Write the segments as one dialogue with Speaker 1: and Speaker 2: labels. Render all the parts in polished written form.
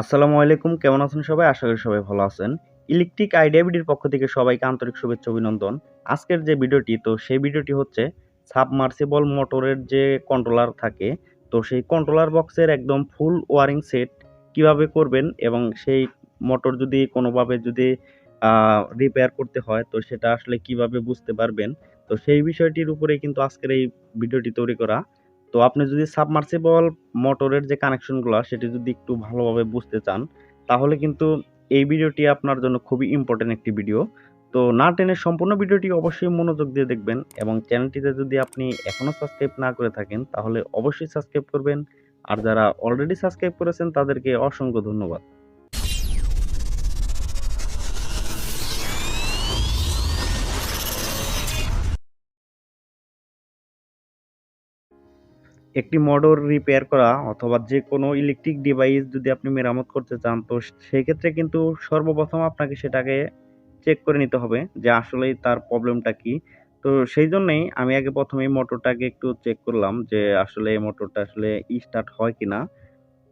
Speaker 1: আসসালামু আলাইকুম। কেমন আছেন সবাই? আশা করি সবাই ভালো আছেন। ইলেকট্রিক আইডিয়া বিডির পক্ষ থেকে সবাইকে আন্তরিক শুভেচ্ছা অভিনন্দন। আজকের যে ভিডিওটি সেই ভিডিওটি হচ্ছে সাবমার্সিবল মোটরের যে কন্ট্রোলার থাকে, সেই কন্ট্রোলার বক্সের একদম ফুল ওয়ারিং সেট কিভাবে করবেন এবং সেই মোটর যদি কোনোভাবে যদি আ রিপেয়ার করতে হয় সেটা আসলে কিভাবে বুঝতে পারবেন। সেই বিষয়টির উপরেই কিন্তু আজকের এই ভিডিওটি তৈরি করা। আপনি যদি সাবমার্সিবল মোটরের যে কানেকশন গুলা সেটি যদি একটু ভালোভাবে বুঝতে চান, তাহলে কিন্তু এই ভিডিওটি আপনার জন্য খুবই ইম্পোর্টেন্ট একটি ভিডিও। না টেনে সম্পূর্ণ ভিডিওটি অবশ্যই মনোযোগ দিয়ে দেখবেন এবং চ্যানেলটিতে যদি আপনি এখনো সাবস্ক্রাইব না করে থাকেন, তাহলে অবশ্যই সাবস্ক্রাইব করবেন। আর যারা অলরেডি সাবস্ক্রাইব করেছেন তাদেরকে অসংখ্য ধন্যবাদ। একটি মোটর রিপেয়ার করা অথবা যেকোনো ইলেকট্রিক ডিভাইস যদি আপনি মেরামত করতে চান, সেক্ষেত্রে কিন্তু সর্বপ্রথম আপনাকে সেটাকে চেক করে নিতে হবে যে আসলেই তার প্রবলেমটা কি। সেইজন্যেই আমি আগে ১ম এই মোটরটাকে একটু চেক করলাম যে আসলে এই মোটরটা আসলে স্টার্ট হয় কিনা।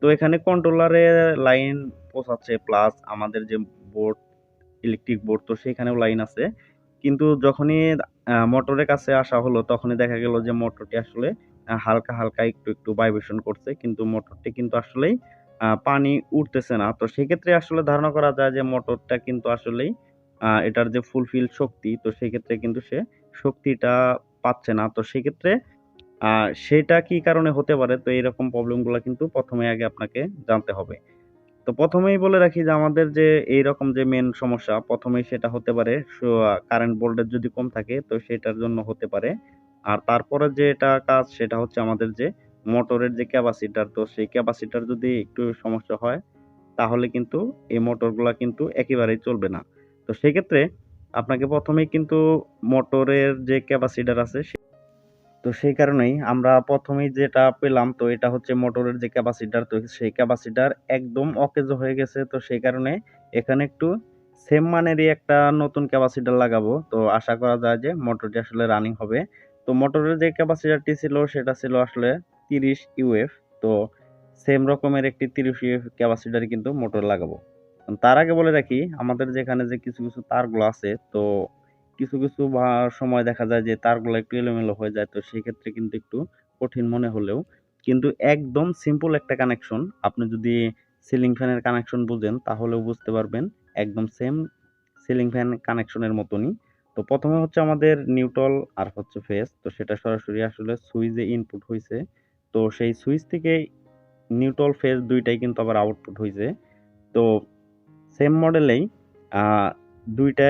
Speaker 1: এখানে কন্ট্রোলারে লাইন পৌঁছাচ্ছে প্লাস আমাদের যে বোর্ড, ইলেকট্রিক বোর্ড সেখানেও লাইন আছে। কিন্তু যখনই মোটরের কাছে আসা হলো তখনই দেখা গেল যে মোটরটি আসলে হালকা, হালকা একটু ভাইব্রেশন করছে। কিন্তু মোটরটি কিন্তু আসলেই পানি উঠতেছে না। সেক্ষেত্রে আসলে ধারণা করা যায় যে মোটরটা কিন্তু আসলেই এটার যে ফুলফিল শক্তি সেক্ষেত্রে কিন্তু সে শক্তিটা পাচ্ছে না। সেক্ষেত্রে আ সেটা কি কারণে হতে পারে? এরকম প্রবলেম গুলা কিন্তু ১ম এ আগে আপনাকে জানতে হবে। ১ম এই বলে রাখি যে আমাদের যে এইরকম যে মেইন সমস্যা ১ম এই সেটা হতে পারে কারেন্ট ভোল্টেজ যদি কম থাকে সেটার জন্য হতে পারে। আর তারপরে যেটা কাজ সেটা হচ্ছে আমাদের যে মোটরের যে ক্যাপাসিটর সেই ক্যাপাসিটর যদি একটু সমস্যা হয় তাহলে কিন্তু এই মোটরগুলা কিন্তু একেবারেই চলবে না। সেক্ষেত্রে আপনাকে ১ম এই কিন্তু মোটরের যে ক্যাপাসিটর আছে সেই কারণেই আমরা ১ম এই যেটা পেলাম এটা হচ্ছে মোটরের যে ক্যাপাসিটর সেই ক্যাপাসিটর একদম অকেজো হয়ে গেছে। সেই কারণে এখানে একটু সেম মানেরই একটা নতুন ক্যাপাসিটর লাগাবো। আশা করা যায় যে মোটরটি আসলে রানিং হবে। মোটরের যে ক্যাপাসিটরটি ছিল সেটা ছিল আসলে ৩০ ইউএফ। তো সেম রকমের একটি ৩০ ইউএফ ক্যাপাসিটরই কিন্তু মোটর লাগাবো। তার আগে বলে রাখি আমাদের যেখানে যে কিছু তারগুলো আছে কিছু সময় দেখা যায় যে তারগুলা একটু এলোমেলো হয়ে যায়। সেক্ষেত্রে কিন্তু একটু কঠিন মনে হলেও কিন্তু একদম সিম্পল একটা কানেকশন। আপনি যদি সিলিং ফ্যানের কানেকশন বুঝেন তাহলেও বুঝতে পারবেন। একদম সেম সিলিং ফ্যান কানেকশনের মতনই। ১ম এ হচ্ছে আমাদের নিউট্রাল আর হচ্ছে ফেজ। সেটা সরাসরি আসলে সুইচে ইনপুট হইছে। সেই সুইচ থেকে নিউট্রাল ফেজ ২ টাই কিন্তু আবার আউটপুট হইছে। তো সেম মডেলেই আ ২ টা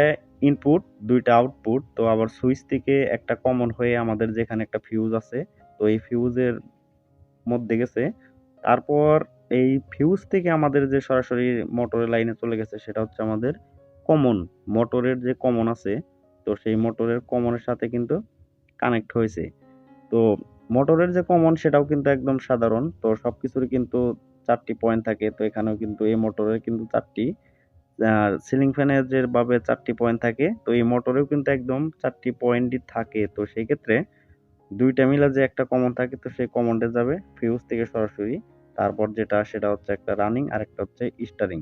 Speaker 1: ইনপুট, ২ টা আউটপুট। আবার সুইচ থেকে একটা কমন হয়ে আমাদের যেখানে একটা ফিউজ আছে, এই ফিউজের মধ্যে গেছে। তারপর এই ফিউজ থেকে আমাদের যে সরাসরি মোটরের লাইনে চলে গেছে সেটা হচ্ছে আমাদের কমন। মোটরের যে কমন আছে, সেই মোটরের কমনের সাথে কিন্তু কানেক্ট হয়েছে। তো মোটরের যে কমন সেটাও কিন্তু একদম সাধারণ। সবকিছুরই কিন্তু ৪ টি পয়েন্ট থাকে। এখানেও কিন্তু এই মোটরের কিন্তু ৪ টি আ সিলিং ফ্যানের যেভাবে ৪ টি পয়েন্ট থাকে, এই মোটরেও কিন্তু একদম ৪ টি পয়েন্টই থাকে। সেক্ষেত্রে ২ টা মিলা যে একটা কমন থাকে সেই কমনটা যাবে ফিউজ থেকে সরাসরি। তারপর যেটা সেটা হচ্ছে একটা রানিং আরেকটা হচ্ছে স্টারিং।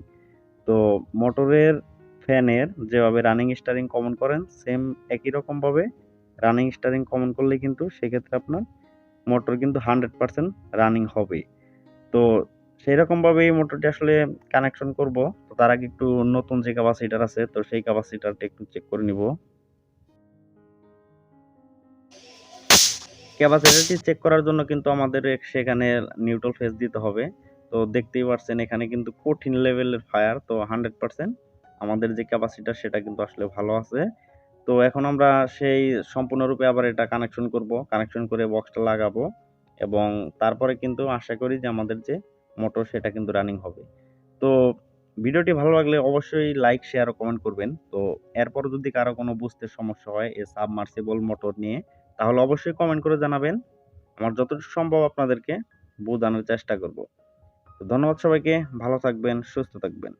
Speaker 1: তো মোটরের ফ্যানের যেভাবে রানিং স্টারিং কমন করেন সেম একই রকমভাবে রানিং স্টারিং কমন করলে কিন্তু সেক্ষেত্রে আপনার মোটর কিন্তু 100% রানিং হবে। তো সেইরকমভাবে এই মোটরটি আসলে কানেকশন করব। তার আগে একটু নতুন যে ক্যাপাসিটর আছে সেই ক্যাপাসিটরটা একটু চেক করে নিব। ক্যাপাসিটরটি চেক করার জন্য কিন্তু আমাদের সেখানে নিউট্রাল ফেজ দিতে হবে। দেখতেই পারছেন এখানে কিন্তু কঠিন লেভেলের ফায়ার 100% আমাদের যে ক্যাপাসিটর সেটা কিন্তু আসলে ভালো আছে। এখন আমরা সেই সম্পূর্ণরূপে আবার এটা কানেকশন করব। কানেকশন করে বক্সটা লাগাবো এবং তারপরে কিন্তু আশা করি যে আমাদের যে মোটর সেটা কিন্তু রানিং হবে। তো ভিডিওটি ভালো লাগলে অবশ্যই লাইক, শেয়ার ও কমেন্ট করবেন। এরপরও যদি কারো কোনো বুঝতে সমস্যা হয় এই সাবমার্সিবল মোটর নিয়ে তাহলে অবশ্যই কমেন্ট করে জানাবেন। আমার যতটুকু সম্ভব আপনাদেরকে বোঝানোর চেষ্টা করব। ধন্যবাদ সবাইকে। ভালো থাকবেন, সুস্থ থাকবেন।